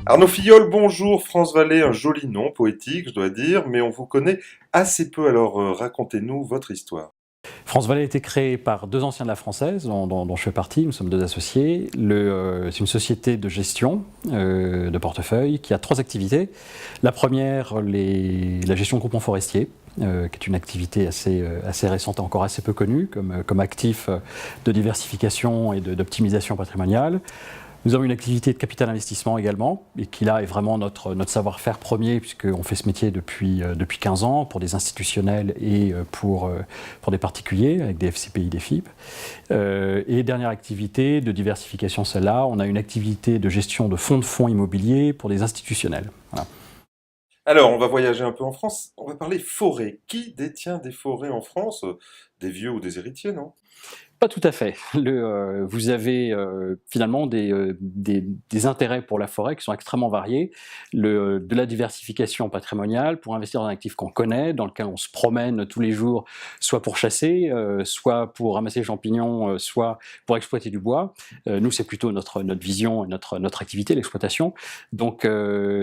Arnaud Filleul, bonjour. France Vallée, un joli nom, poétique, je dois dire, mais on vous connaît assez peu, alors racontez-nous votre histoire. France Vallée a été créée par deux anciens de la Française, dont je fais partie, nous sommes deux associés. C'est une société de gestion de portefeuille qui a trois activités. La première, la gestion de groupements forestiers, qui est une activité assez récente et encore assez peu connue comme actif de diversification et d'optimisation patrimoniale. Nous avons une activité de capital investissement également, et qui là est vraiment notre savoir-faire premier, puisqu'on fait ce métier depuis 15 ans, pour des institutionnels et pour des particuliers, avec des FCPI, des FIP. Et dernière activité de diversification, celle-là, on a une activité de gestion de fonds immobiliers pour des institutionnels. Voilà. Alors, on va voyager un peu en France, on va parler forêt. Qui détient des forêts en France? Des vieux ou des héritiers, non? Pas tout à fait. Vous avez finalement des intérêts pour la forêt qui sont extrêmement variés. De la diversification patrimoniale pour investir dans un actif qu'on connaît, dans lequel on se promène tous les jours, soit pour chasser, soit pour ramasser les champignons, soit pour exploiter du bois. Nous, c'est plutôt notre vision et notre activité, l'exploitation. Donc,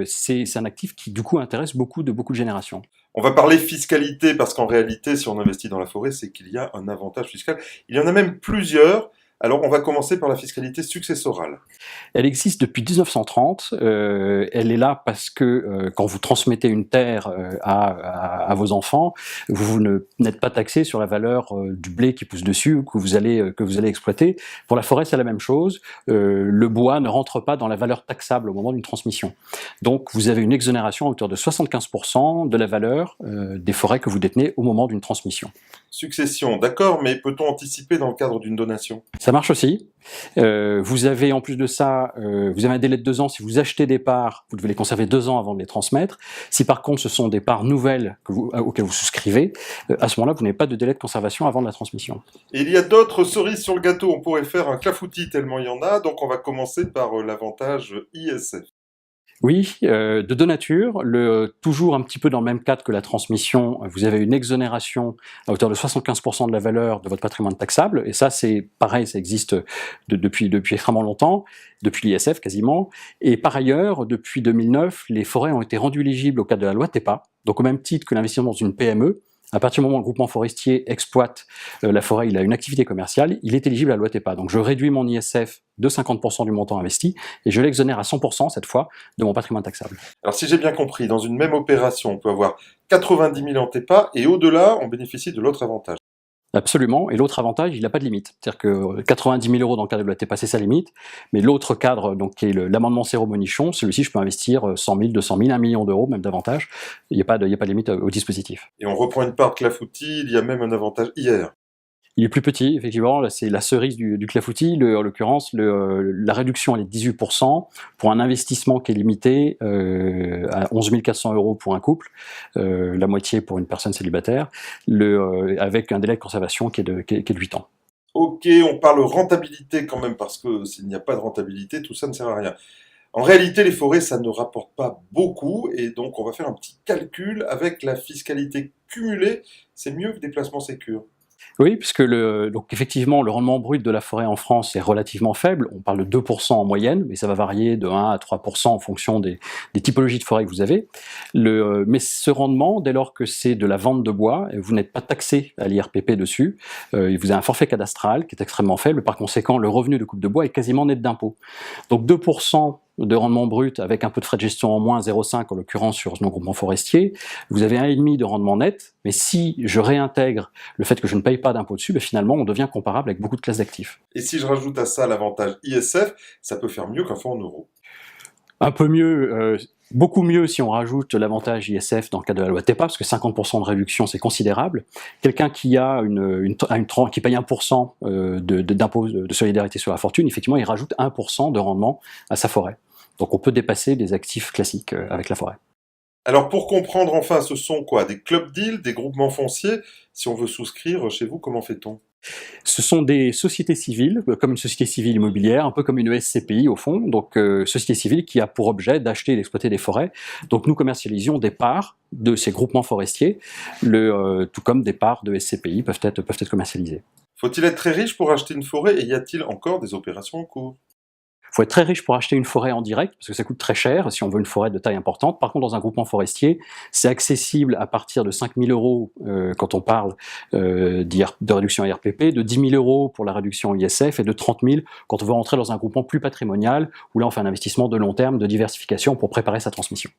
c'est un actif qui, du coup, intéresse beaucoup de générations. On va parler fiscalité, parce qu'en réalité, si on investit dans la forêt, c'est qu'il y a un avantage fiscal. Il y en a même plusieurs. Alors, on va commencer par la fiscalité successorale. Elle existe depuis 1930. Elle est là parce que quand vous transmettez une terre à vos enfants, vous n'êtes pas taxé sur la valeur du blé qui pousse dessus, que vous allez exploiter. Pour la forêt, c'est la même chose. Le bois ne rentre pas dans la valeur taxable au moment d'une transmission. Donc, vous avez une exonération à hauteur de 75% de la valeur des forêts que vous détenez au moment d'une transmission. Succession, d'accord, mais peut-on anticiper dans le cadre d'une donation? Ça marche aussi. Vous avez en plus de ça, vous avez un délai de 2 ans. Si vous achetez des parts, vous devez les conserver 2 ans avant de les transmettre. Si par contre ce sont des parts nouvelles auxquelles vous souscrivez, à ce moment-là, vous n'avez pas de délai de conservation avant de la transmission. Et il y a d'autres cerises sur le gâteau. On pourrait faire un clafoutis tellement il y en a. Donc, on va commencer par l'avantage ISF. Oui, de deux natures. Toujours un petit peu dans le même cadre que la transmission, vous avez une exonération à hauteur de 75% de la valeur de votre patrimoine taxable, et ça c'est pareil, ça existe depuis extrêmement longtemps, depuis l'ISF quasiment. Et par ailleurs, depuis 2009, les forêts ont été rendues éligibles au cadre de la loi TEPA, donc au même titre que l'investissement dans une PME. À partir du moment où le groupement forestier exploite la forêt, il a une activité commerciale, il est éligible à la loi TEPA. Donc je réduis mon ISF de 50% du montant investi et je l'exonère à 100% cette fois de mon patrimoine taxable. Alors, si j'ai bien compris, dans une même opération, on peut avoir 90 000 en TEPA et au-delà, on bénéficie de l'autre avantage. Absolument, et l'autre avantage, il n'a pas de limite. C'est-à-dire que 90 000 € dans le cadre de la TEPA, c'est sa limite, mais l'autre cadre, donc, qui est l'amendement Serrault-Monichon, celui-ci, je peux investir 100 000, 200 000, 1 million d'euros, même davantage. Il n'y a pas de limite au dispositif. Et on reprend une part de clafoutis, il y a même un avantage IR. Il est plus petit, effectivement, là c'est la cerise du clafoutis, en l'occurrence, la réduction elle est de 18%, pour un investissement qui est limité à 11 400 € pour un couple, la moitié pour une personne célibataire, avec un délai de conservation qui est de 8 ans. Ok, on parle rentabilité quand même, parce que s'il n'y a pas de rentabilité, tout ça ne sert à rien. En réalité, les forêts, ça ne rapporte pas beaucoup, et donc on va faire un petit calcul avec la fiscalité cumulée. C'est mieux que des placements sécures. Oui, puisque donc effectivement, le rendement brut de la forêt en France est relativement faible. On parle de 2% en moyenne, mais ça va varier de 1 à 3% en fonction des typologies de forêt que vous avez. Mais ce rendement, dès lors que c'est de la vente de bois, vous n'êtes pas taxé à l'IRPP dessus. Vous avez un forfait cadastral qui est extrêmement faible. Par conséquent, le revenu de coupe de bois est quasiment net d'impôt. Donc 2% de rendement brut avec un peu de frais de gestion en moins, 0,5 en l'occurrence sur nos groupements forestiers, vous avez 1,5 de rendement net, mais si je réintègre le fait que je ne paye pas d'impôt dessus, finalement on devient comparable avec beaucoup de classes d'actifs. Et si je rajoute à ça l'avantage ISF, ça peut faire mieux qu'un fonds en euros. Un peu mieux, beaucoup mieux si on rajoute l'avantage ISF dans le cadre de la loi TEPA, parce que 50% de réduction c'est considérable. Quelqu'un qui a qui paye 1% d'impôt de solidarité sur la fortune, effectivement il rajoute 1% de rendement à sa forêt. Donc on peut dépasser des actifs classiques avec la forêt. Alors pour comprendre enfin, ce sont quoi? Des club deals, des groupements fonciers? Si on veut souscrire chez vous, comment fait-on? Ce sont des sociétés civiles, comme une société civile immobilière, un peu comme une SCPI au fond, donc société civile qui a pour objet d'acheter et d'exploiter des forêts. Donc nous commercialisions des parts de ces groupements forestiers, tout comme des parts de SCPI peuvent être commercialisées. Faut-il être très riche pour acheter une forêt et y a-t-il encore des opérations en cours? Il faut être très riche pour acheter une forêt en direct, parce que ça coûte très cher si on veut une forêt de taille importante. Par contre, dans un groupement forestier, c'est accessible à partir de 5 000 euros quand on parle de réduction IRPP, de 10 000 euros pour la réduction ISF et de 30 000 quand on veut rentrer dans un groupement plus patrimonial, où là on fait un investissement de long terme, de diversification pour préparer sa transmission.